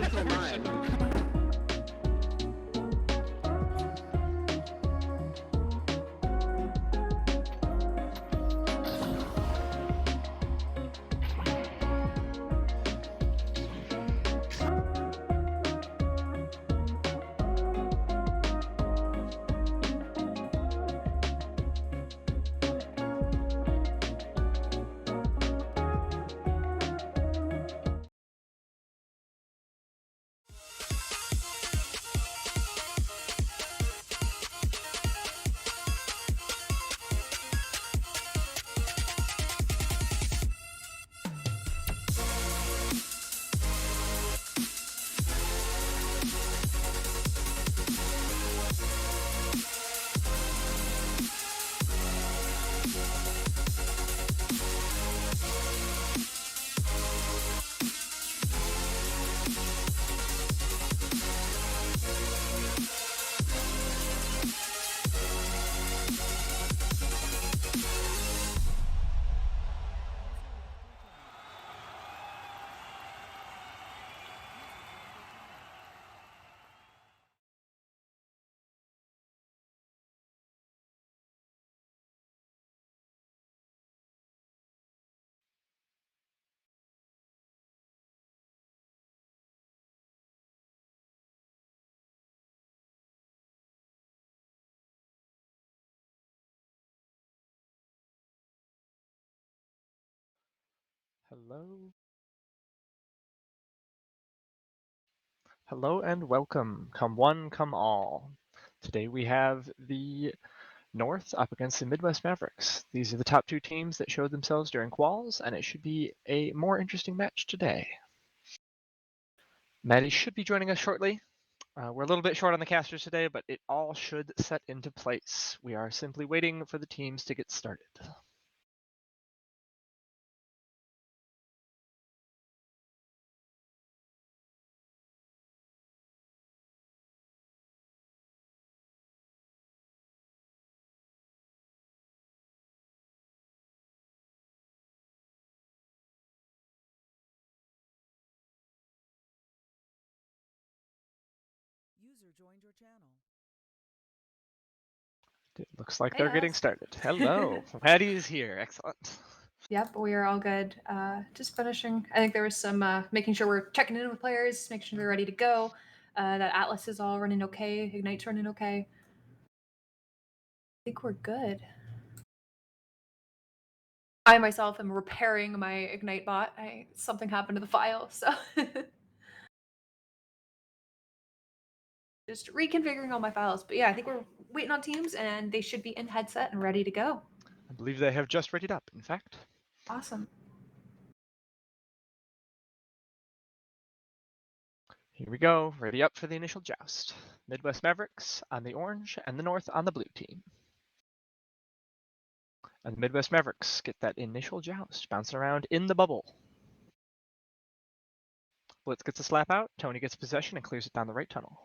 Central Line. Hello. Hello and welcome. Come one, come all. Today we have the North up against the Midwest Mavericks. These are the top two teams that showed themselves during quals, and it should be a more interesting match today. Maddie should be joining us shortly. We're a little bit short on the casters today, but it all should set into place. We are simply waiting for the teams to get started. User joined your channel. It looks like Hey, they're getting guys. started. Hello. Maddie is here. Excellent. Yep, we are all good. Just finishing. I think there was some making sure we're checking in with players, making sure they're ready to go. That Atlas is all running okay. Ignite's running okay. I think we're good. I myself am repairing my Ignite bot. Something happened to the file, so just reconfiguring all my files. But yeah, I think we're waiting on teams, and they should be in headset and ready to go. I believe they have just readied up, in fact. Awesome. Here we go, ready up for the initial joust. Midwest Mavericks on the orange and the North on the blue team. And the Midwest Mavericks get that initial joust, bouncing around in the bubble. Blitz gets a slap out, Tony gets possession and clears it down the right tunnel.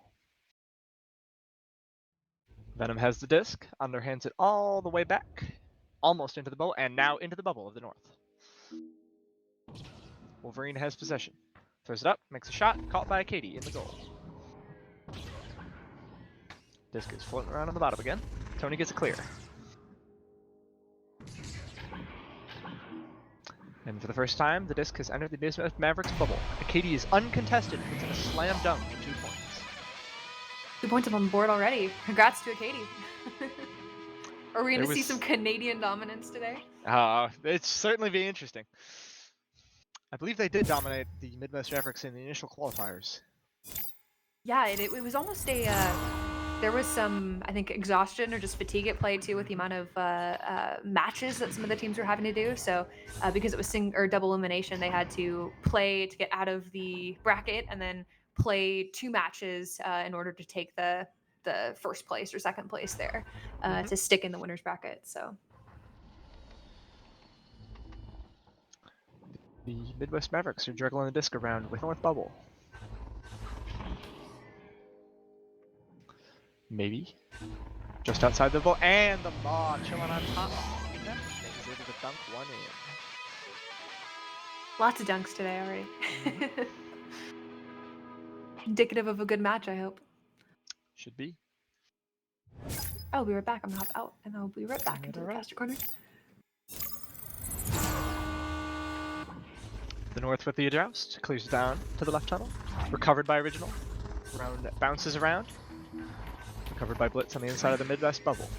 Venom has the disc, underhands it all the way back, almost into the bubble, and now into the bubble of the North. Wolverine has possession. Throws it up, makes a shot, caught by Katie in the goal. Disc is floating around on the bottom again. Tony gets a clear. And for the first time, the disc has entered the Midwest Mavericks bubble. Katie is uncontested, puts in a slam dunk for 2 points. 2 points up on the board already. Congrats to Katie. Are we going to see some Canadian dominance today? It'd certainly be interesting. I believe they did dominate the Midwest Mavericks in the initial qualifiers. Yeah, it was almost a. There was some, I think, exhaustion or just fatigue at play too with the amount of matches that some of the teams were having to do. So because it was double elimination, they had to play to get out of the bracket and then play 2 matches in order to take the first place or second place there to stick in the winner's bracket. So the Midwest Mavericks are juggling the disc around with North Bubble. Maybe. Just outside the ball, and the ball chilling on top. He's able to dunk one in. Lots of dunks today already. Indicative of a good match, I hope. Should be. I'll be right back. I'm gonna hop out, and I'll be right back into the caster corner. The North with the adjoust, clears down to the left tunnel. Recovered by Original. Round bounces around. Recovered by Blitz on the inside of the Midwest bubble.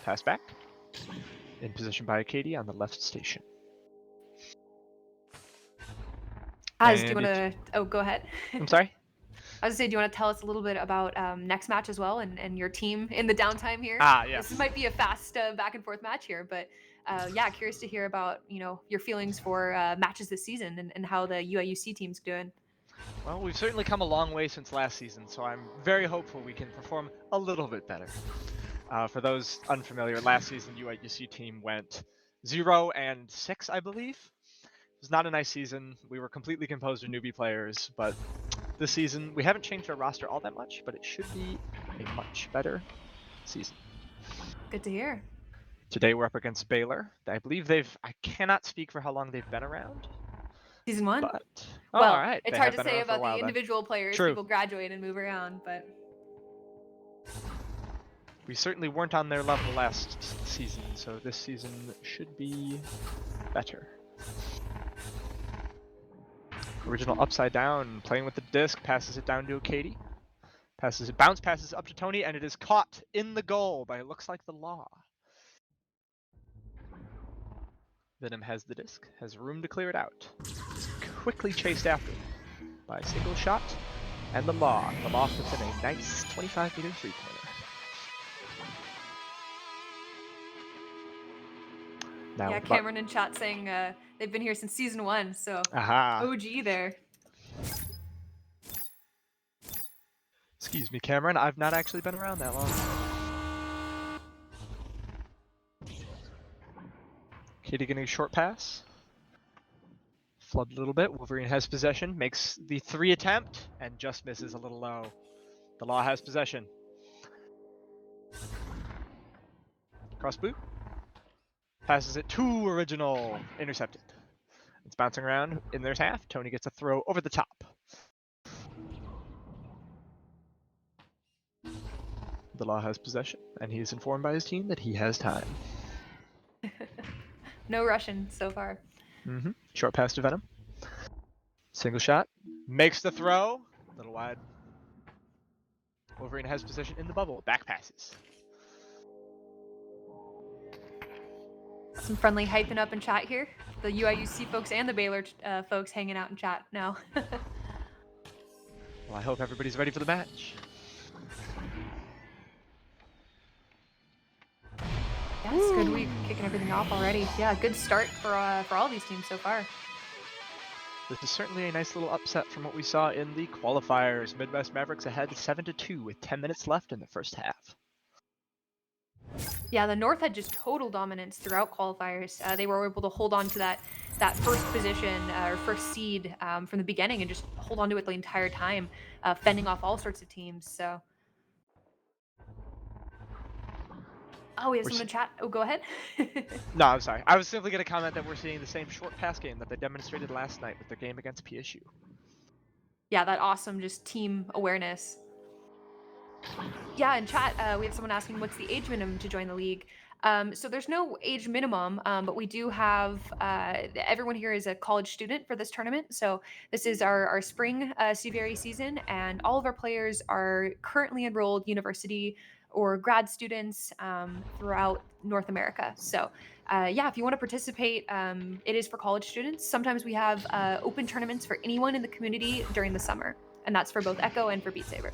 Pass back. In position by Katie on the left station. Az, do you want to? Oh, go ahead. I'm sorry? I was gonna say, do you want to tell us a little bit about next match as well, and your team in the downtime here? Yes. This might be a fast back and forth match here, but yeah, curious to hear about your feelings for matches this season and how the UIUC team's doing. Well, we've certainly come a long way since last season, so I'm very hopeful we can perform a little bit better. For those unfamiliar, last season UIUC team went 0-6, I believe. It was not a nice season. We were completely composed of newbie players, but this season we haven't changed our roster all that much, but it should be a much better season. Good to hear. Today we're up against Baylor. I believe I cannot speak for how long they've been around. Season 1? But, well, all right. it's hard to say about the individual players. True. People graduate and move around, but we certainly weren't on their level last season, so this season should be better. Original upside down, playing with the disc, passes it down to Katie. Bounce passes up to Tony, and it is caught in the goal by, it looks like, the Law. Venom has the disc, has room to clear it out. Is quickly chased after by a single shot, and the Law. The Law puts in a nice 25-meter three-pointer. Now yeah, Cameron in chat saying they've been here since season 1, so OG there. Excuse me, Cameron, I've not actually been around that long. Katie getting a short pass. Flubbed a little bit. Wolverine has possession, makes the 3 attempt, and just misses a little low. The Law has possession. Cross boot. Passes it to Original. Intercepted. It's bouncing around in their half. Tony gets a throw over the top. The Law has possession, and he is informed by his team that he has time. No Russian so far. Short pass to Venom. Single shot. Makes the throw. A little wide. Wolverine has possession in the bubble. Back passes. Some friendly hyping up in chat here. The UIUC folks and the Baylor folks hanging out in chat now. Well, I hope everybody's ready for the match. Yes, good week, kicking everything off already. Yeah, good start for all these teams so far. This is certainly a nice little upset from what we saw in the qualifiers. Midwest Mavericks ahead 7-2 with 10 minutes left in the first half. Yeah, the North had just total dominance throughout qualifiers. They were able to hold on to that first position or first seed from the beginning and just hold on to it the entire time, fending off all sorts of teams. So, oh, we have someone in chat. Oh, go ahead. No, I'm sorry. I was simply going to comment that we're seeing the same short pass game that they demonstrated last night with their game against PSU. Yeah, that awesome just team awareness. Yeah, in chat, we have someone asking what's the age minimum to join the league. So there's no age minimum, but we do have everyone here is a college student for this tournament. So this is our spring CVRE season, and all of our players are currently enrolled university or grad students throughout North America. So yeah, if you want to participate, it is for college students. Sometimes we have open tournaments for anyone in the community during the summer, and that's for both Echo and for Beat Saber.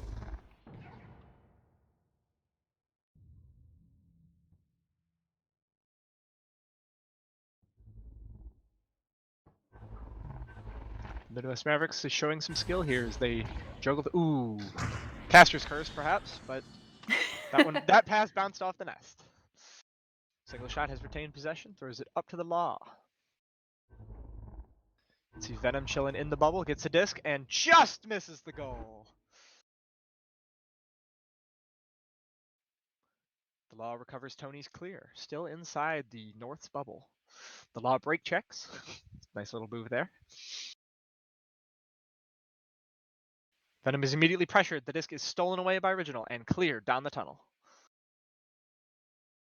Midwest Mavericks is showing some skill here as they juggle the... Ooh. Caster's curse, perhaps, but that pass bounced off the nest. Single shot has retained possession, throws it up to the Law. See Venom chilling in the bubble, gets a disc, and just misses the goal. The Law recovers Tony's clear, still inside the North's bubble. The Law break checks. Nice little move there. Venom is immediately pressured. The disc is stolen away by Original and cleared down the tunnel.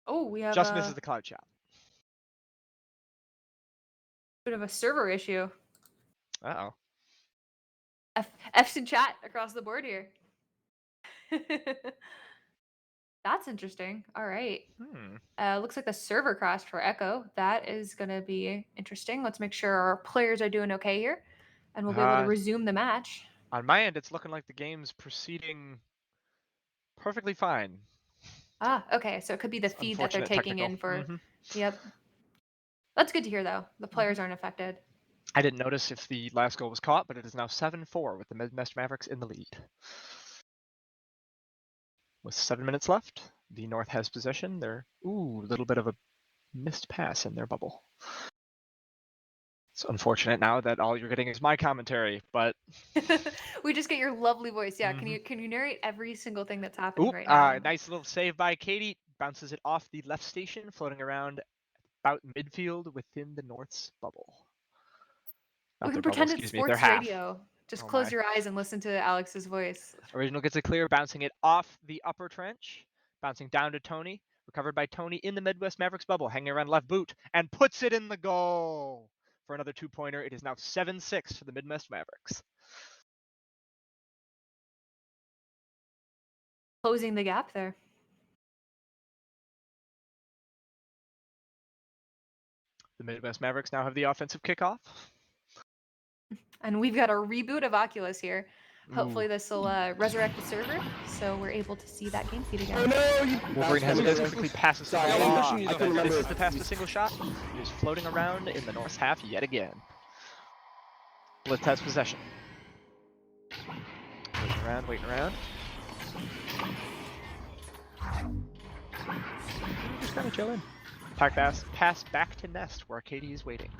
Oh, we have Just misses the cloud shot. bit of a server issue. Uh-oh. F's in chat across the board here. That's interesting. All right. Looks like the server crashed for Echo. That is going to be interesting. Let's make sure our players are doing okay here, and we'll be able to resume the match. On my end, it's looking like the game's proceeding perfectly fine. Ah, okay. So it could be the feed that they're taking in for. Yep. That's good to hear, though. The players aren't affected. I didn't notice if the last goal was caught, but it is now 7-4 with the Midwest Mavericks in the lead. With 7 minutes left, the North has possession. They're, a little bit of a missed pass in their bubble. It's unfortunate now that all you're getting is my commentary, but we just get your lovely voice. Yeah, can you narrate every single thing that's happening right now? Nice little save by Katie. Bounces it off the left station, floating around about midfield within the North's bubble. We can pretend it's sports radio. Just close your eyes and listen to Alex's voice. Original gets it clear, bouncing it off the upper trench, bouncing down to Tony. Recovered by Tony in the Midwest Mavericks bubble, hanging around left boot, and puts it in the goal for another 2-pointer. It is now 7-6 for the Midwest Mavericks. Closing the gap there. The Midwest Mavericks now have the offensive kickoff. And we've got a reboot of Oculus here. Hopefully this will resurrect the server, so we're able to see that game feed again. Oh no! Wolverine has it, quickly passes to this is the pass to single shot. He is floating around in the North's half yet again. Blitz has possession. Waiting around. Just kind of chilling. Pass back to Nest, where Katie is waiting.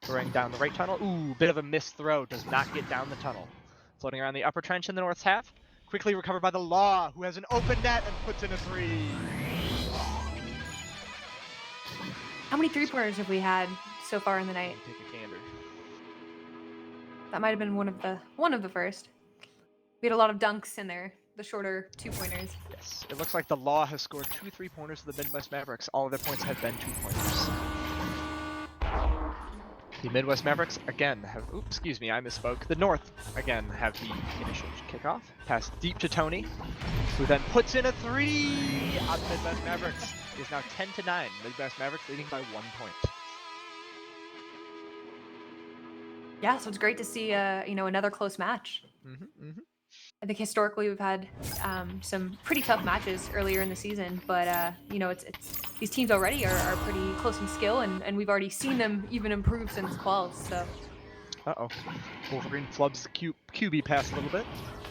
Throwing down the right tunnel. Bit of a missed throw. Does not get down the tunnel. Floating around the upper trench in the North's half. Quickly recovered by the Law, who has an open net and puts in a 3. How many 3-pointers have we had so far in the night? Take a gander. That might have been one of the first. We had a lot of dunks in there, the shorter 2-pointers. Yes, it looks like the Law has scored 2 3-pointers for the Midwest Mavericks. All of their points have been 2-pointers. The Midwest Mavericks again have, I misspoke. The North again have the initial kickoff. Pass deep to Tony, who then puts in a 3 on the Midwest Mavericks. It is now 10-9. Midwest Mavericks leading by 1 point. Yeah, so it's great to see another close match. I think historically we've had some pretty tough matches earlier in the season, but it's these teams already are pretty close in skill, and we've already seen them even improve since quals. So. Wolverine flubs the QB pass a little bit.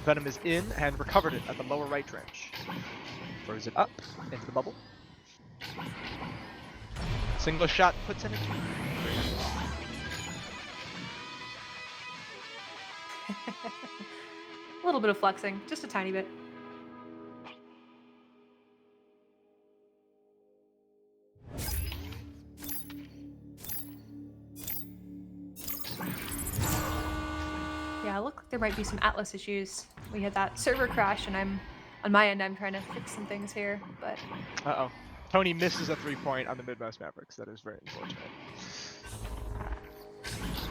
Venom is in and recovered it at the lower right trench. Throws it up into the bubble. Single shot puts in a 2. A little bit of flexing, just a tiny bit. Yeah, look like there might be some Atlas issues. We had that server crash, and on my end, I'm trying to fix some things here, but... Tony misses a 3-point on the Midwest Mavericks. That is very unfortunate.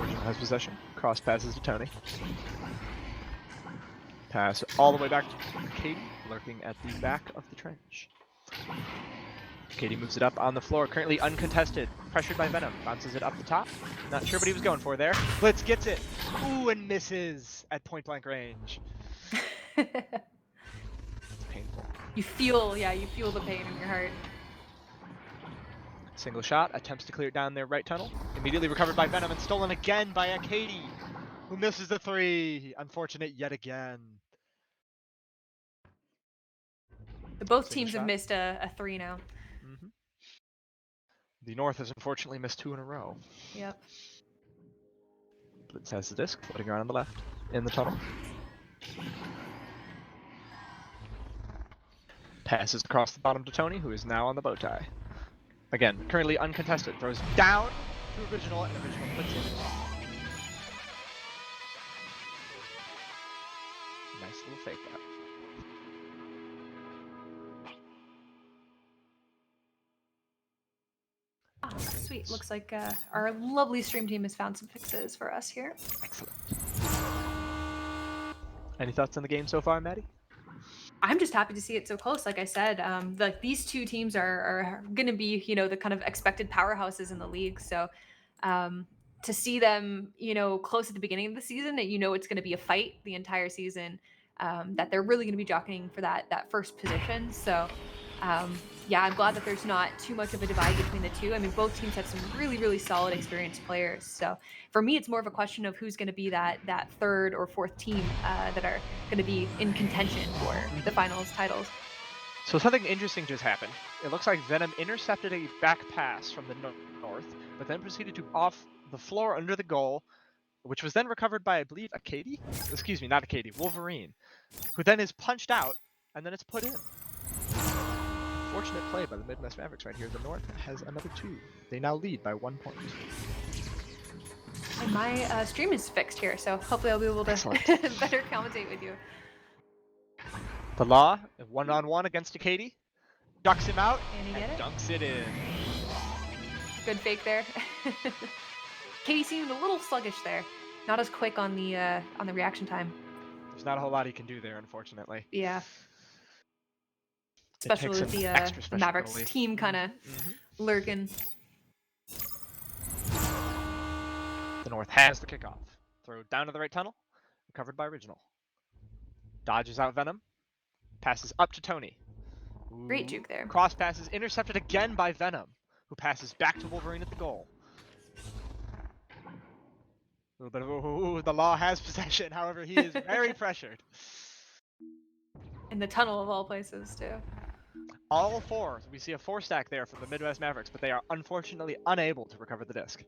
Original has possession. Cross passes to Tony. Pass all the way back to Katie, lurking at the back of the trench. Katie moves it up on the floor, currently uncontested. Pressured by Venom. Bounces it up the top. Not sure what he was going for there. Blitz gets it. And misses at point-blank range. Painful. You feel the pain in your heart. Single shot, attempts to clear it down their right tunnel. Immediately recovered by Venom and stolen again by Katie, who misses the 3. Unfortunate yet again. Both teams have missed a 3 now. The North has unfortunately missed 2 in a row. Yep. Blitz has the disc, floating around on the left, in the tunnel. Passes across the bottom to Tony, who is now on the bow tie. Again, currently uncontested. Throws down to Original, and Original puts in. Nice little fake out. Ah, sweet. Looks like our lovely stream team has found some fixes for us here. Excellent. Any thoughts on the game so far, Maddie? I'm just happy to see it so close. Like I said, like these two teams are going to be, the kind of expected powerhouses in the league. So to see them, close at the beginning of the season, it's going to be a fight the entire season. That they're really going to be jockeying for that first position. So yeah, I'm glad that there's not too much of a divide between the two. I mean, both teams have some really, really solid, experienced players. So for me, it's more of a question of who's going to be that third or fourth team that are going to be in contention for the finals titles. So something interesting just happened. It looks like Venom intercepted a back pass from the north, but then proceeded to off the floor under the goal, which was then recovered by, I believe, Akadi? Excuse me, not Akadi, Wolverine, who then is punched out, and then it's put in. Fortunate play by the Midwest Mavericks right here. The North has another 2. They now lead by 1 point. And my stream is fixed here, so hopefully I'll be able to better commentate with you. The Law, 1-on-1 against Akadi, ducks him out, and dunks it in. Good fake there. Katie seemed a little sluggish there. Not as quick on the reaction time. There's not a whole lot he can do there, unfortunately. Yeah. Especially with the Mavericks goalie. team kind of lurking. The North has the kickoff. Throw down to the right tunnel. Recovered by Original. Dodges out Venom. Passes up to Tony. Ooh. Great juke there. Cross passes intercepted again by Venom, who passes back to Wolverine at the goal. A little bit of the Law has possession, however, he is very pressured. In the tunnel of all places, too. All 4. We see a 4 stack there from the Midwest Mavericks, but they are unfortunately unable to recover the disc.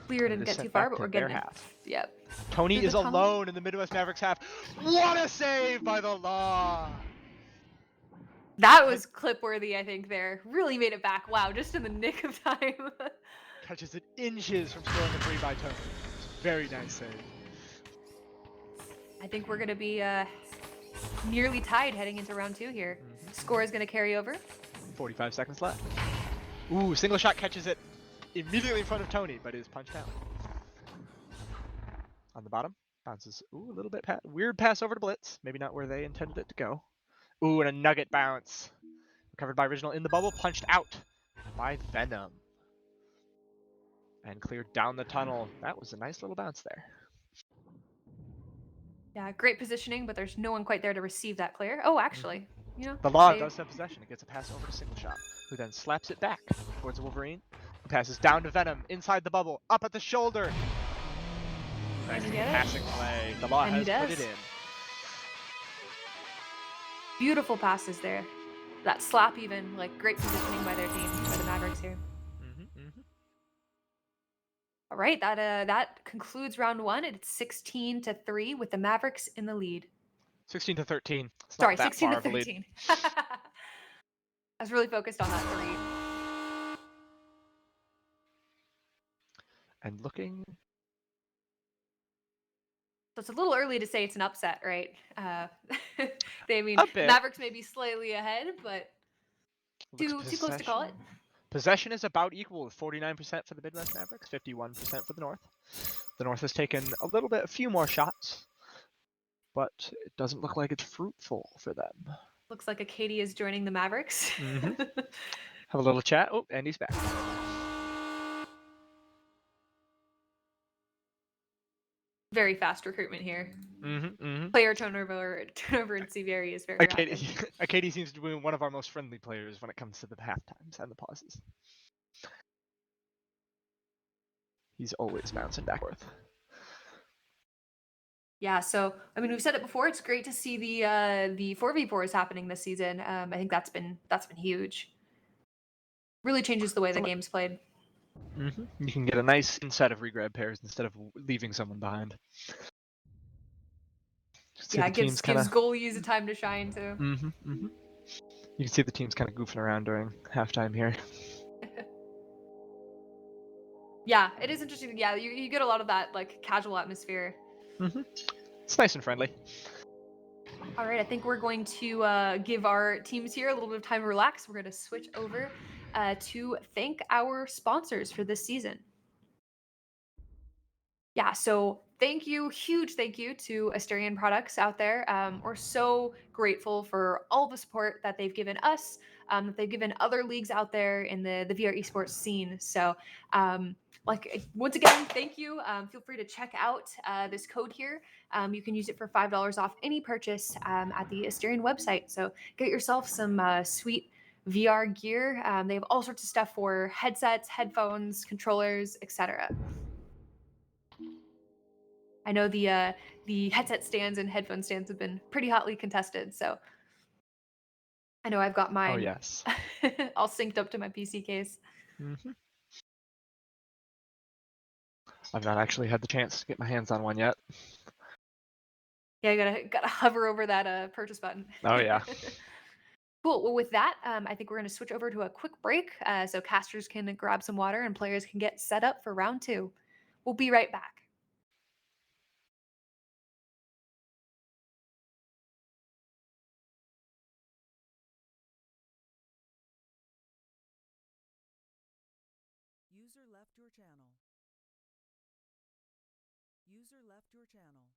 Clear didn't get too far, but we're getting half. Yep. Tony is alone in the Midwest Mavericks half. What a save by the Law! That was clip-worthy, I think, there. Really made it back. Wow, just in the nick of time. Catches it inches from scoring a 3 by Tony. Very nice save. I think we're going to be nearly tied heading into round 2 here. Score is going to carry over. 45 seconds left. Ooh, single shot catches it immediately in front of Tony, but is punched out. On the bottom, bounces. Ooh, a little bit weird pass over to Blitz. Maybe not where they intended it to go. Ooh, and a nugget bounce. Recovered by Original in the bubble, punched out by Venom. And cleared down the tunnel. That was a nice little bounce there. Yeah, great positioning, but there's no one quite there to receive that clear. Oh, actually, the Law does have possession. It gets a pass over to Single Shot, who then slaps it back towards Wolverine. Who passes down to Venom inside the bubble, up at the shoulder. Nice passing play. The Law has put it in. Beautiful passes there. That slap even, like great positioning by their team, by the Mavericks here. All right, that concludes round 1. It's 16-3 with the Mavericks in the lead. 16-13. Sorry, 16-13. I was really focused on that 3. And looking. So it's a little early to say it's an upset, right? Mavericks may be slightly ahead, but too close to call it. Possession is about equal with 49% for the Midwest Mavericks, 51% for the North. The North has taken a few more shots, but it doesn't look like it's fruitful for them. Looks like Acadia is joining the Mavericks. Have a little chat. Oh, and he's back. Very fast recruitment here. Player turnover in CVRE is very rapid. Akadi seems to be one of our most friendly players when it comes to the half times and the pauses. He's always bouncing back and forth. Yeah, so I mean, we've said it before. It's great to see the 4v4s happening this season. I think that's been huge. Really changes the way the game's played. You can get a nice set of regrab pairs instead of leaving someone behind. Yeah, it gives goalies a time to shine too. You can see the teams kind of goofing around during halftime here. Yeah, it is interesting. Yeah, you get a lot of that like casual atmosphere. It's nice and friendly. All right, I think we're going to give our teams here a little bit of time to relax. We're going to switch over to thank our sponsors for this season. Yeah, so thank you, huge thank you to Asterion Products out there. We're so grateful for all the support that they've given us, that they've given other leagues out there in the VR esports scene. So, once again, thank you. Feel free to check out this code here. You can use it for $5 off any purchase at the Asterion website. So get yourself some sweet VR gear. They have all sorts of stuff for headsets, headphones, controllers, etc. I know the headset stands and headphone stands have been pretty hotly contested, so I know I've got Oh, mine yes. all synced up to my PC case. Mm-hmm. I've not actually had the chance to get my hands on one yet. Yeah, you gotta hover over that purchase button. Oh, yeah. Cool. Well, with that, I think we're going to switch over to a quick break so casters can grab some water and players can get set up for round 2. We'll be right back. User left your channel. User left your channel.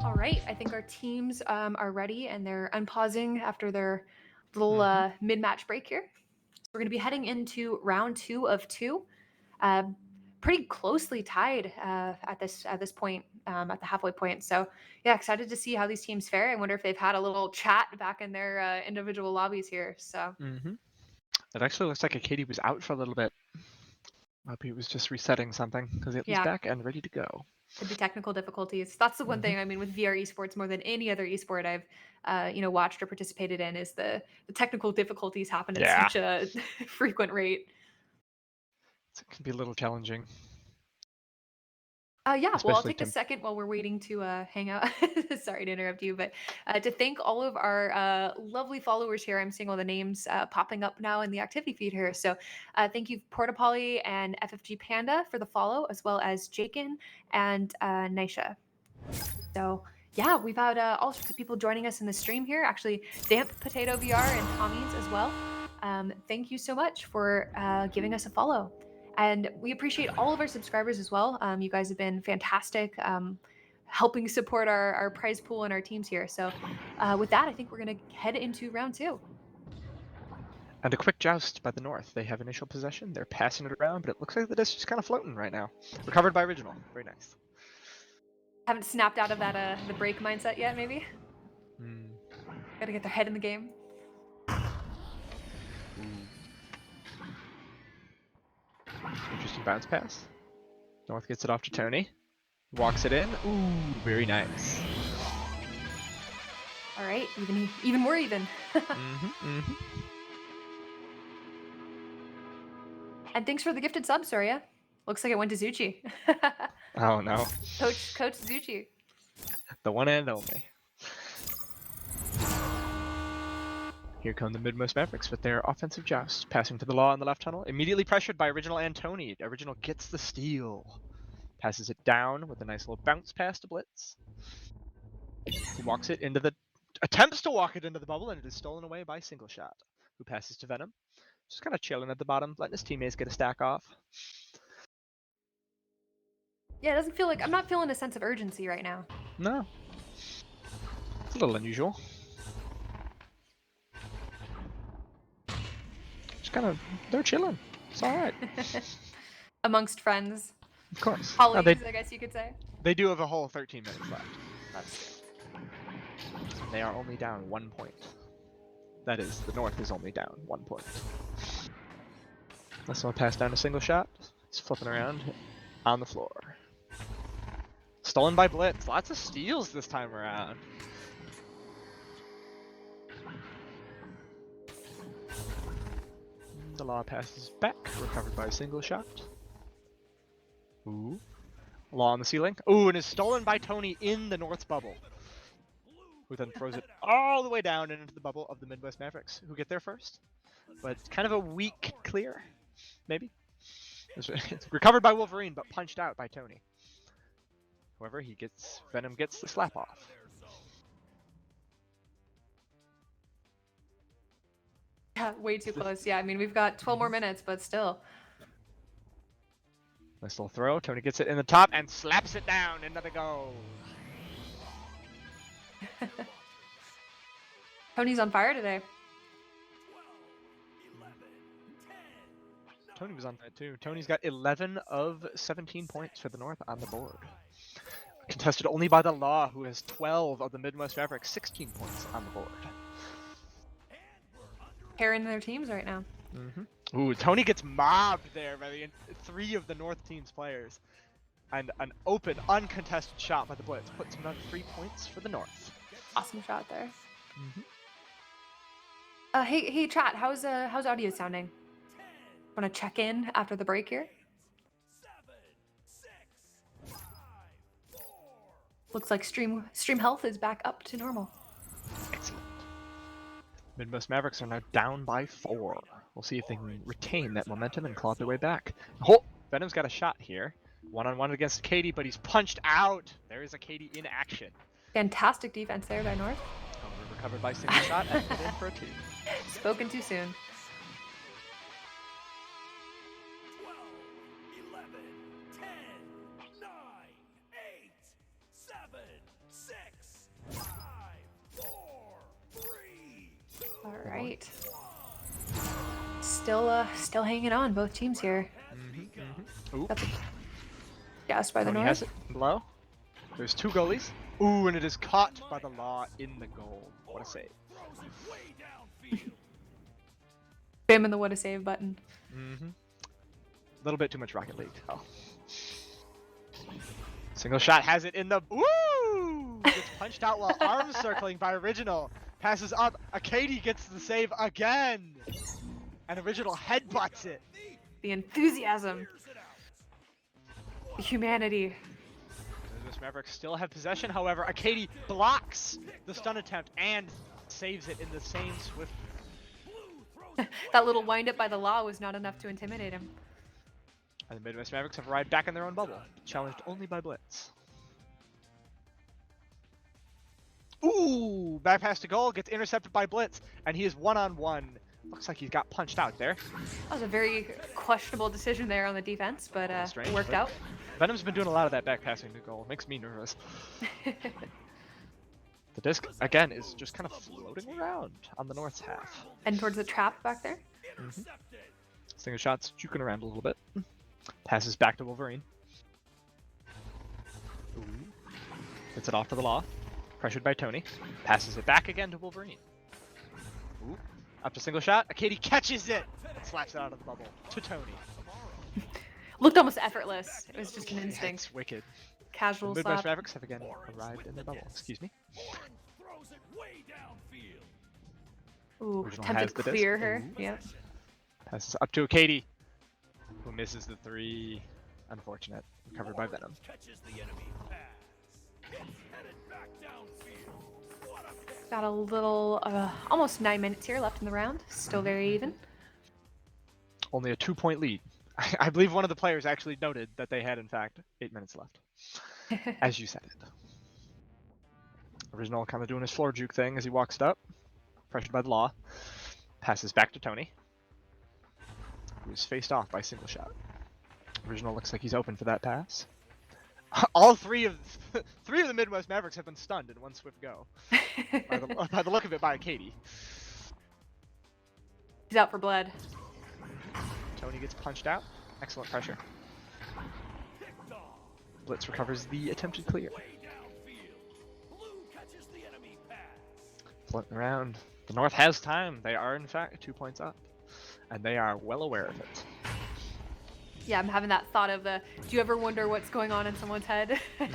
All right, I think our teams are ready and they're unpausing after their little mid-match break here. So we're going to be heading into round 2 of 2. Pretty closely tied at this point, at the halfway point. So yeah, excited to see how these teams fare. I wonder if they've had a little chat back in their individual lobbies here. So It actually looks like Katie was out for a little bit. Hope he was just resetting something because he's yeah, back and ready to go. could be technical difficulties. That's the one thing. I mean, with VR esports, more than any other esport I've watched or participated in, is the technical difficulties happen at Yeah. such a frequent rate. It can be a little challenging. Yeah, well, I'll Especially take a second while we're waiting to hang out. Sorry to interrupt you, but to thank all of our lovely followers here. I'm seeing all the names popping up now in the activity feed here. So thank you, Portapoly and FFG Panda for the follow, as well as Jakin and Nisha. So yeah, we've had all sorts of people joining us in the stream here. Actually, Damp Potato VR and Tommy's as well. Thank you so much for giving us a follow. And we appreciate all of our subscribers as well. You guys have been fantastic, helping support our prize pool and our teams here. So with that, I think we're going to head into round 2. And a quick joust by the North. They have initial possession. They're passing it around, but it looks like the disc is kind of floating right now. Recovered by Original. Very nice. Haven't snapped out of that the break mindset yet, maybe. Hmm. Gotta get their head in the game. Interesting bounce pass. North gets it off to Tony. Walks it in. Ooh, very nice. All right, even more even. And thanks for the gifted sub, Surya. Looks like it went to Zuchi. Oh no. Coach Zuchi. The one and only. Here come the Midwest Mavericks with their offensive joust. Passing to the Law in the left tunnel. Immediately pressured by Original and Tony. Original gets the steal. Passes it down with a nice little bounce pass to Blitz. Who walks it into the... Attempts to walk it into the bubble, and it is stolen away by Single Shot. Who passes to Venom. Just kind of chilling at the bottom, letting his teammates get a stack off. Yeah, it doesn't feel like... I'm not feeling a sense of urgency right now. No. It's a little unusual. Just kind of... They're chilling. It's alright. Amongst friends. Of course. Colleagues, I guess you could say. They do have a whole 13 minutes left. That's good. They are only down 1 point. That is, the North is only down 1 point. That's one pass down a Single Shot. He's flipping around on the floor. Stolen by Blitz. Lots of steals this time around. The Law passes back, recovered by a Single Shot. Ooh. Law on the ceiling. Ooh, and is stolen by Tony in the North's bubble. Who then throws it all the way down and into the bubble of the Midwest Mavericks, who get there first. But it's kind of a weak clear, maybe. It's recovered by Wolverine, but punched out by Tony. However, Venom gets the slap off. Yeah, way too close. Yeah, I mean, we've got 12 more minutes, but still. Nice little throw. Tony gets it in the top and slaps it down into the goal. Tony's on fire today. Tony was on that too. Tony's got 11 of 17 points for the North on the board. Contested only by the Law, who has 12 of the Midwest Mavericks, 16 points on the board. Pairing their teams right now. Ooh, Tony gets mobbed there by the 3 of the North team's players. And an open, uncontested shot by the Blitz puts him on 3 points for the North. Awesome shot there. Hey, chat. How's audio sounding? Want to check in after the break here? Looks like stream health is back up to normal. Excellent. Midwest Mavericks are now down by 4. We'll see if they can retain that momentum and claw their way back. Oh, Venom's got a shot here. One-on-one against Katie, but he's punched out. There is a Katie in action. Fantastic defense there by North. However, recovered by Single Shot and put in for a 2. Spoken too soon. 12, 11, 10, 9, 8, 7, 6, 5, 4, 3, 2, All right. Still hanging on, both teams here. Ooh. Gassed by the Tony North. has it low. There's 2 goalies. Ooh, and it is caught by the Law in the goal. What a save. throws it way downfield. Spamming the what a save button. A little bit too much Rocket League. Oh. Single Shot has it in the... Woo! Gets punched out while arms circling by Original. Passes up. Katie gets the save again. And Original headbutts it. The enthusiasm. The humanity. The Midwest Mavericks still have possession, however, Katie blocks the stun attempt and saves it in the same swift. That little wind up by the Law was not enough to intimidate him. And the Midwest Mavericks have arrived back in their own bubble, challenged only by Blitz. Ooh, back pass to goal, gets intercepted by Blitz, and he is one-on-one. Looks like he got punched out there. That was a very questionable decision there on the defense, but Strange, it worked but out. Venom's been doing a lot of that back passing to goal. It makes me nervous. The disc, again, is just kind of floating around on the North's half. And towards the trap back there. Single Shot's juking around a little bit. Passes back to Wolverine. Ooh. Gets it off to the Law. Pressured by Tony. Passes it back again to Wolverine. Ooh. Up to single shot. Akadi catches it and slaps it out of the bubble to Tony. Looked almost effortless. It was just an instinct. It's wicked. Casual The Midwest slap. Mavericks have again arrived in the bubble. Excuse me. Throws it way downfield. Ooh, Original attempted has to the clear disc. her. Ooh. Yep. Passes up to Akadi, who misses the 3. Unfortunate. Recovered by Venom. Catches the enemy pass. It's headed back downfield. What a pick. Got a little, almost 9 minutes here left in the round. Still very even. Only a 2-point lead. I believe one of the players actually noted that they had, in fact, 8 minutes left. As you said it. Original kind of doing his floor juke thing as he walks it up. Pressured by the Law. Passes back to Tony, who is faced off by single shot. Original looks like he's open for that pass. All three of the Midwest Mavericks have been stunned in one swift go. by the look of it, by Akadi. He's out for blood. Tony gets punched out. Excellent pressure. Picked off. Blitz recovers the attempted clear. Way downfield. Blue catches the enemy pass. Floating around. The North has time. They are, in fact, 2 points up. And they are well aware of it. Yeah, I'm having that thought of the, do you ever wonder what's going on in someone's head? And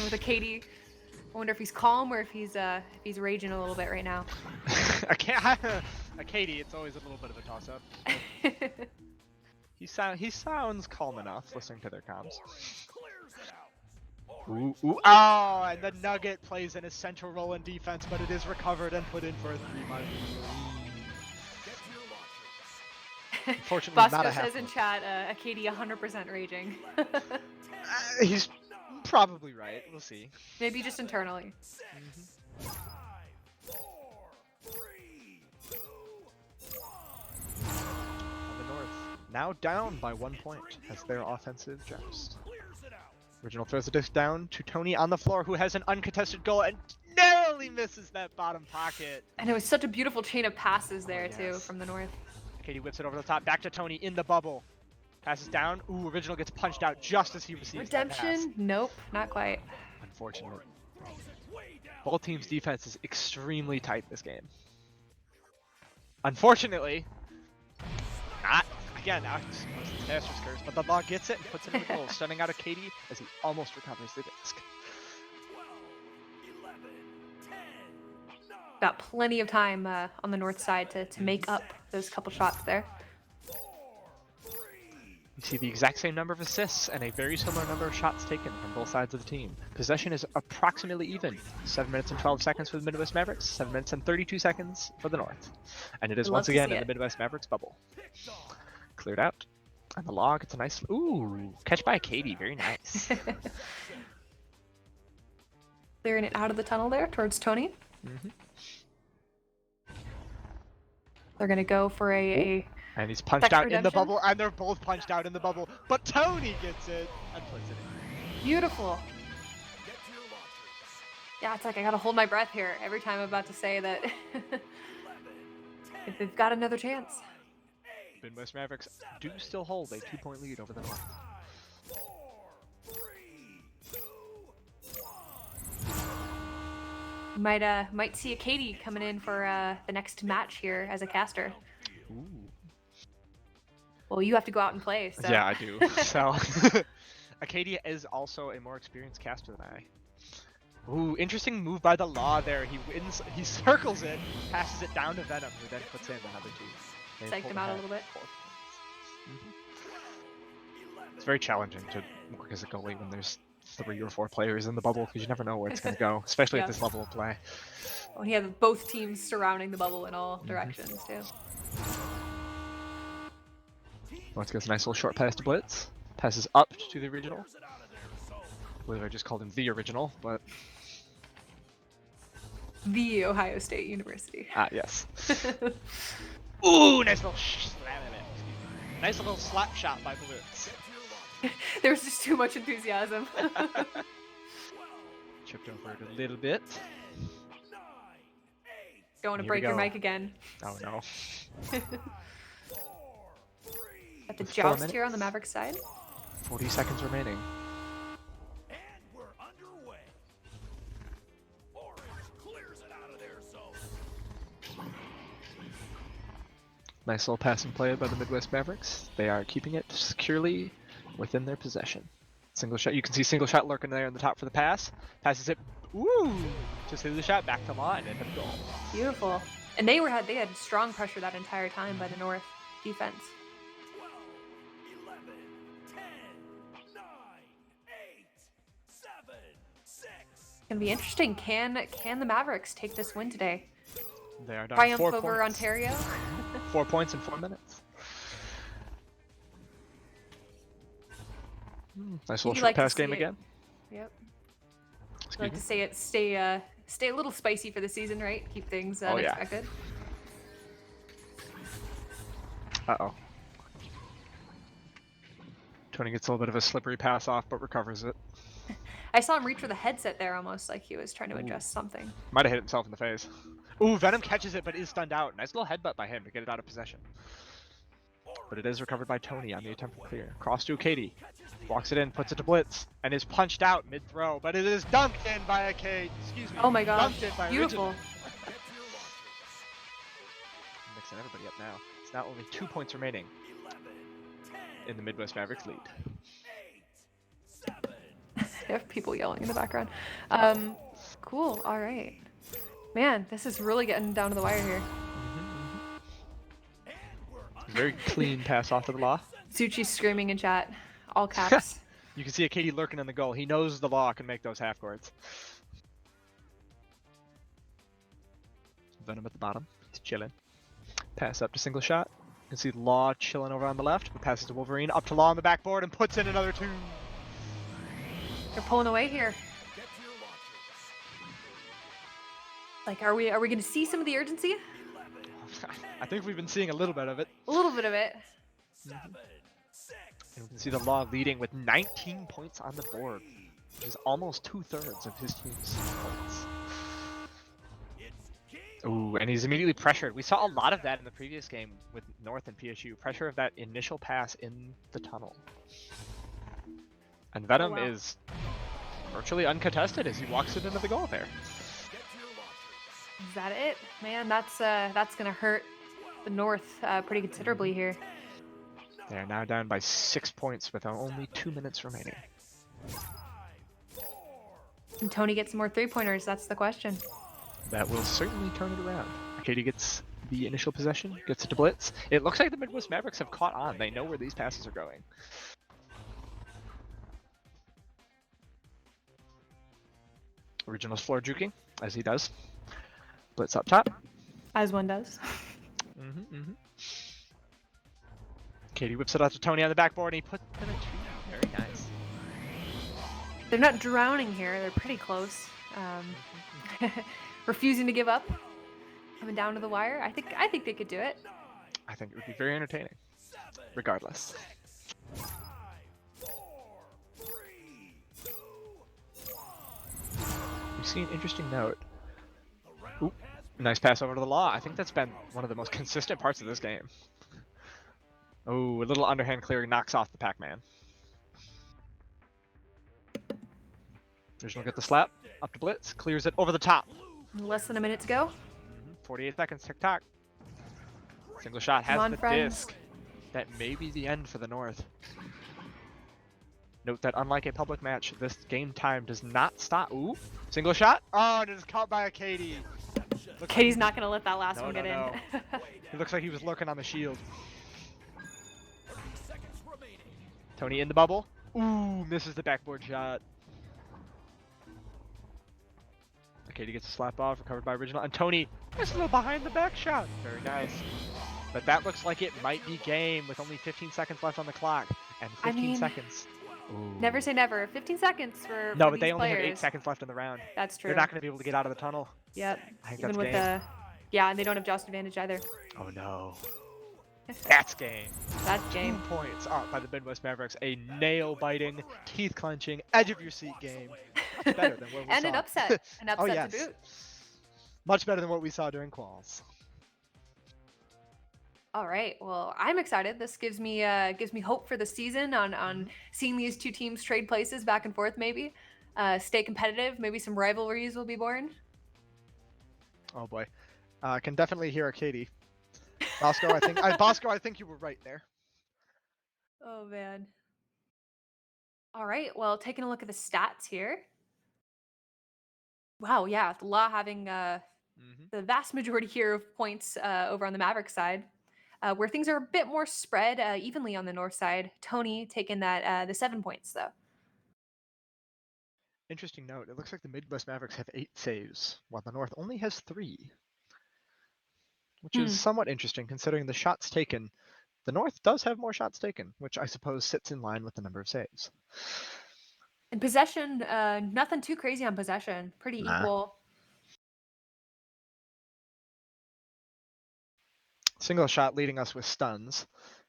with Akadi, I wonder if he's calm or if he's raging a little bit right now. Akadi, it's always a little bit of a toss-up. He sounds calm enough listening to their comms. Clears it out. Ooh, ooh, oh, and the Nugget plays an essential role in defense, but it is recovered and put in for a 3 minus. Get to your launchers. Unfortunately, not Bosco a half says in point. chat, Akadi 100% raging. He's probably right. We'll see. Maybe just internally. 6, 5, 4, 3, 2, 1. On the North, now down by 1 point as their offensive joust. Clears it out. Original throws the disc down to Tony on the floor, who has an uncontested goal and narrowly misses that bottom pocket. And it was such a beautiful chain of passes there, too, yes. from the North. Akadi whips it over the top, back to Tony in the bubble. Passes down. Ooh, Original gets punched out just as he receives that pass. Redemption? Nope, not quite. Unfortunate. Throws it way down. Both teams' defense is extremely tight this game. Unfortunately, not again. Disastrous curse, but the Law gets it and puts it in the goal, stunning out Akadi as he almost recovers the disc. 12, 11, 10, 9. Got plenty of time on the North side to make up those couple shots there. 4, 3, You see the exact same number of assists and a very similar number of shots taken from both sides of the team. Possession is approximately even. 7 minutes and 12 seconds for the Midwest Mavericks, 7 minutes and 32 seconds for the North. And it is Love once to again see in it. the Midwest Mavericks bubble. picked off. Cleared out. And the Law gets a nice, ooh, catch by Akadi, very nice. Clearing it out of the tunnel there towards Tony. Mhm. They're going to go for a And he's punched Second out in the redemption? bubble, and they're both punched out in the bubble, but Tony gets it and puts it in. beautiful. Get to your launchers. Yeah, it's like I got to hold my breath here every time I'm about to say that 11, 10, they've got another chance. 8, Midwest Mavericks do still hold a 2-point lead over the North. 5, 4, 3, 2, 1. Might see a Katie coming in for the next match here as a caster. Ooh. Well, you have to go out and play. So. Yeah, I do. So, Acadia is also a more experienced caster than I. Ooh, interesting move by the Law there. He wins, he circles it, passes it down to Venom, who then puts in another 2. They Psyched pull him out a ahead little bit. 4 points. It's very challenging to work as a goalie when there's 3 or 4 players in the bubble because you never know where it's going to go, especially Yeah. at this level of play. Oh, he had both teams surrounding the bubble in all directions too. North gets a nice little short pass to Blitz. Passes up to the original. I believe I just called him the original, but The Ohio State University. yes. Ooh, nice little slam in it. Nice little slap shot by Blitz. There was just too much enthusiasm. Chipped over it a little bit. Don't want to Here we break your go. mic again. Oh no. At the With 4 joust here on the minutes. Mavericks side. 40 seconds remaining. And we're underway. Nice little passing play by the Midwest Mavericks. They are keeping it securely within their possession. Single shot. You can see single shot lurking there in the top for the pass. Passes it. Ooh! Just hit the shot back to line and hit a goal. Beautiful. And they had strong pressure that entire time by the North defense. 12, 11, 10, 9, 8, 7, 6. It's gonna be interesting. Can the Mavericks take this win today? They are down Triumph 4 over points. Ontario. 4 points in 4 minutes. Nice little You short like to pass see game it. again. Yep. Excuse I like me. to stay a little spicy for the season, right? Keep things Oh, yeah. unexpected. Uh-oh. Tony gets a little bit of a slippery pass off, but recovers it. I saw him reach for the headset there, almost like he was trying to Ooh. adjust something. Might have hit himself in the face. Ooh, Venom catches it, but is stunned out. Nice little headbutt by him to get it out of possession. But it is recovered by Tony on the attempt for clear. Cross to Katie. Walks it in, puts it to Blitz, and is punched out mid-throw, but it is dunked in by a Kate. Excuse me. Oh my gosh, Dunked in by beautiful. Original. Mixing everybody up now. It's now only 2 points remaining in the Midwest Mavericks lead. They have people yelling in the background. Cool. All right. Man, this is really getting down to the wire here. Very clean pass off to the law. Suchi's screaming in chat, all caps. You can see a Katie lurking in the goal. He knows the law can make those half courts. Venom at the bottom. He's chilling. Pass up to single shot. You can see Law chilling over on the left, but passes to Wolverine up to Law on the backboard and puts in another 2. They're pulling away here. Like, are we going to see some of the urgency? I think we've been seeing a little bit of it. A little bit of it. And we can see the Law leading with 19 points on the board, which is almost 2/3 of his team's points. Ooh, and he's immediately pressured. We saw a lot of that in the previous game with North and PSU. Pressure of that initial pass in the tunnel. And Venom is virtually uncontested as he walks it into the goal there. Is that it? Man, that's going to hurt the North pretty considerably here. They are now down by 6 points with only 2 minutes remaining. Can Tony get some more three-pointers? That's the question. That will certainly turn it around. Katie gets the initial possession, gets it to Blitz. It looks like the Midwest Mavericks have caught on. They know where these passes are going. Original's floor juking, as he does. Blitz up top. As one does. Katie whips it out to Tony on the backboard, and he puts in a 2. Very nice. They're not drowning here. They're pretty close. Refusing to give up. Coming down to the wire. I think they could do it. I think it would be very entertaining, regardless. 5, 4, 3, 2, 1. You see an interesting note. Ooh, nice pass over to the Law. I think that's been one of the most consistent parts of this game. Oh, a little underhand clearing knocks off the Pac-Man. Original get the slap. Up to Blitz. Clears it over the top. Less than a minute to go. 48 seconds. Tick-tock. Single shot has Come on, the friends. disc. That may be the end for the North. Note that unlike a public match, this game time does not stop. Ooh, single shot. Oh, it is caught by a Katie. Katie's not going to let that last No, one no, get no. in. He looks like he was lurking on the shield. 30 seconds remaining. Tony in the bubble. Ooh, misses the backboard shot. Katie gets a slap off, recovered by Original. And Tony, nice little behind the back shot. Very nice. But that looks like it might be game with only 15 seconds left on the clock. And 15 seconds. Ooh. Never say never. 15 seconds for No, for but they these only have 8 players. seconds left in the round. That's true. They're not going to be able to get out of the tunnel. Yep. I think Even that's with game. the and they don't have joust advantage either. Oh no. That's game. That's 2 game. points up by the Midwest Mavericks. A nail-biting, teeth-clenching, edge-of-your-seat game. Much better than what we And saw. an upset. An upset Oh, yes. to boot. Much better than what we saw during quals. All right. Well, I'm excited. This gives me hope for the season on seeing these two teams trade places back and forth. Maybe stay competitive. Maybe some rivalries will be born. Oh boy. I can definitely hear a Katie. Bosco, I think you were right there. Oh man. All right. Well, taking a look at the stats here. Wow. Yeah, the Law having Mm-hmm. the vast majority here of points over on the Maverick side, where things are a bit more spread evenly on the north side. Tony taking that the 7 points though. Interesting note. It looks like the Midwest Mavericks have 8 saves, while the North only has 3, which is somewhat interesting considering the shots taken. The North does have more shots taken, which I suppose sits in line with the number of saves. And possession, nothing too crazy on possession. Pretty Nah. equal. Single shot leading us with stuns,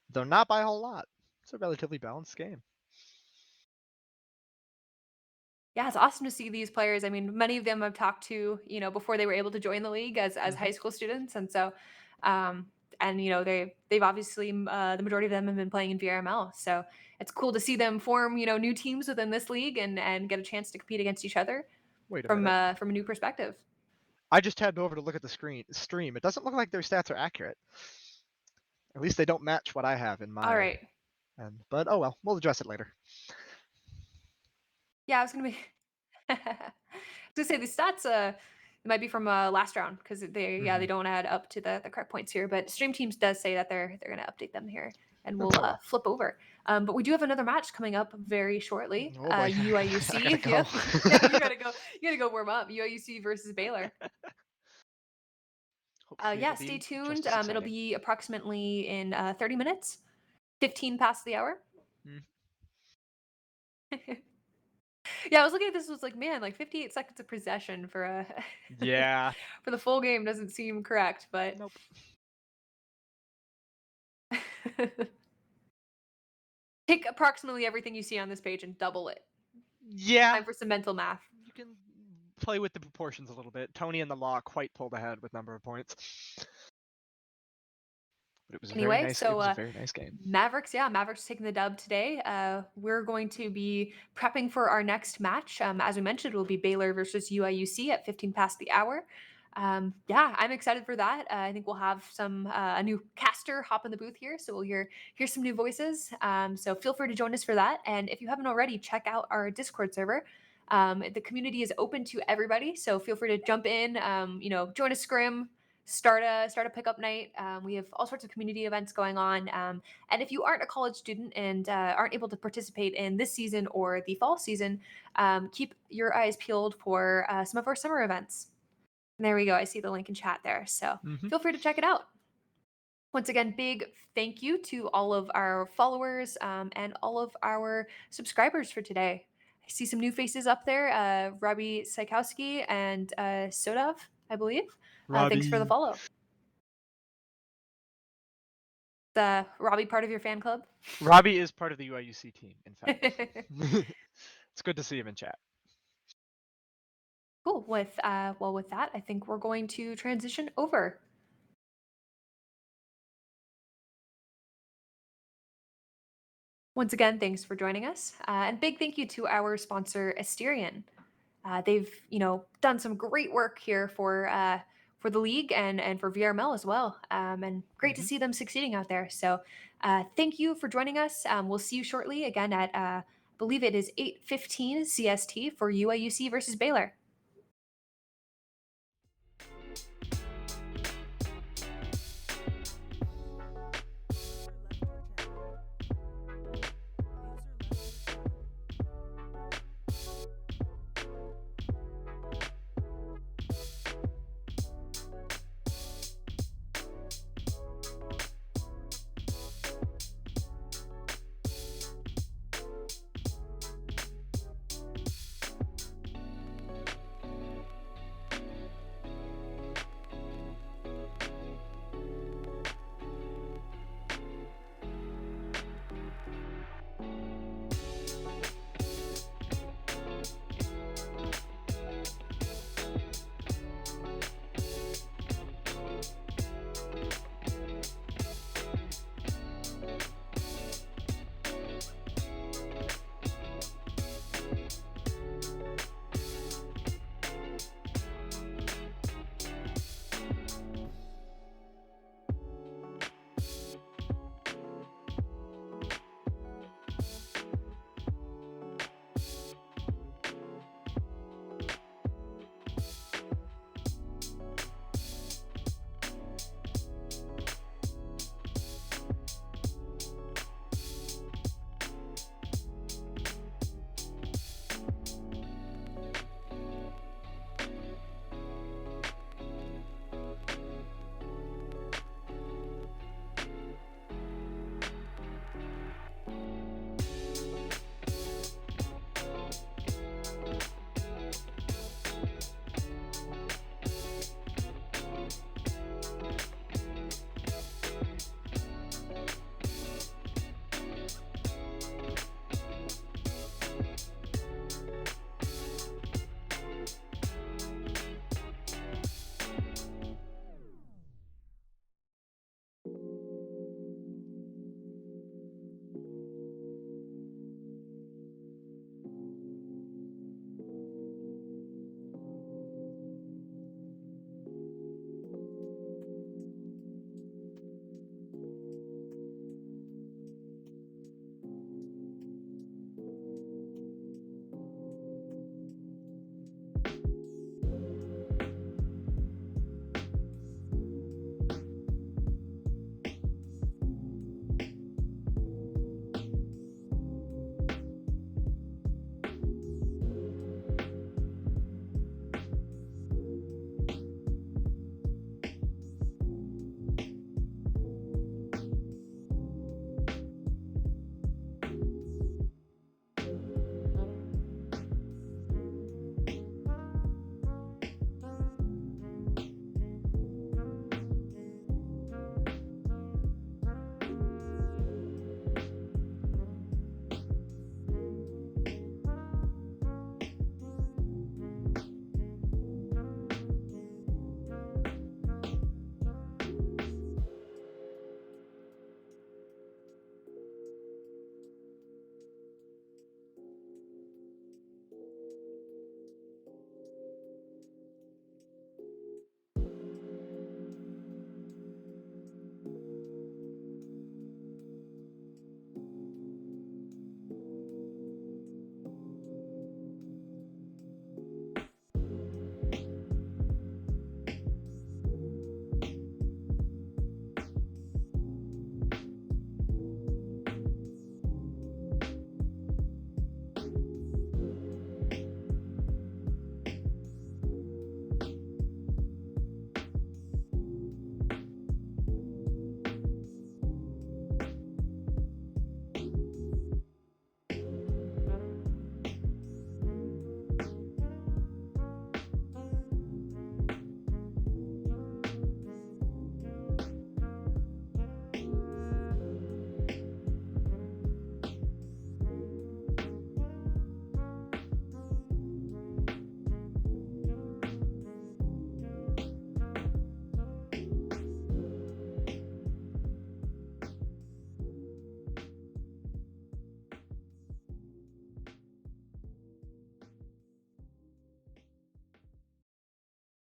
though not by a whole lot. It's a relatively balanced game. Yeah, it's awesome to see these players. I mean, many of them I've talked to, before they were able to join the league as high school students, and so, and they've obviously the majority of them have been playing in VRML. So it's cool to see them form new teams within this league and get a chance to compete against each other Wait a from minute. from a new perspective. I just tabbed over to look at the stream. It doesn't look like their stats are accurate. At least they don't match what I have in my. All right. But oh well, we'll address it later. Yeah, I was gonna be. I was gonna say the stats. It might be from last round because they don't add up to the correct points here. But Stream Teams does say that they're gonna update them here, and we'll Oh, well. flip over. But we do have another match coming up very shortly. Oh boy. UIUC. I gotta go. Yep. Yeah, you gotta go. You gotta go warm up. UIUC versus Baylor. Hopefully Yeah, it'll stay be tuned. just as It'll exciting. be approximately in 30 minutes, 15 past the hour. Mm. Yeah, I was looking at this. Was like, man, like 58 seconds of possession for a Yeah. for the full game doesn't seem correct, but Nope. take approximately everything you see on this page and double it. Yeah. Time for some mental math. You can play with the proportions a little bit. Tony and the Law quite pulled ahead with number of points. But it was a very Anyway, nice. so It was a very nice game. Mavericks taking the dub today. We're going to be prepping for our next match. As we mentioned, it will be Baylor versus UIUC at 15 past the hour. Yeah, I'm excited for that. I think we'll have some a new caster hop in the booth here, so we'll hear some new voices. So feel free to join us for that. And if you haven't already, check out our Discord server. The community is open to everybody, so feel free to jump in. Join a scrim, start a pickup night. We have all sorts of community events going on. And if you aren't a college student and aren't able to participate in this season or the fall season, keep your eyes peeled for some of our summer events. And there we go. I see the link in chat there. So feel free to check it out. Once again, big thank you to all of our followers and all of our subscribers for today. I see some new faces up there. Robbie Sykowski and Sodav, I believe. Thanks for the follow. Robbie part of your fan club? Robbie is part of the UIUC team, in fact. It's good to see him in chat. Cool. With that, I think we're going to transition over. Once again, thanks for joining us, and big thank you to our sponsor, Asterion. They've done some great work here for the league and for VRML as well, and great to see them succeeding out there. So thank you for joining us. We'll see you shortly again at I believe it is 8:15 CST for UIUC versus Baylor.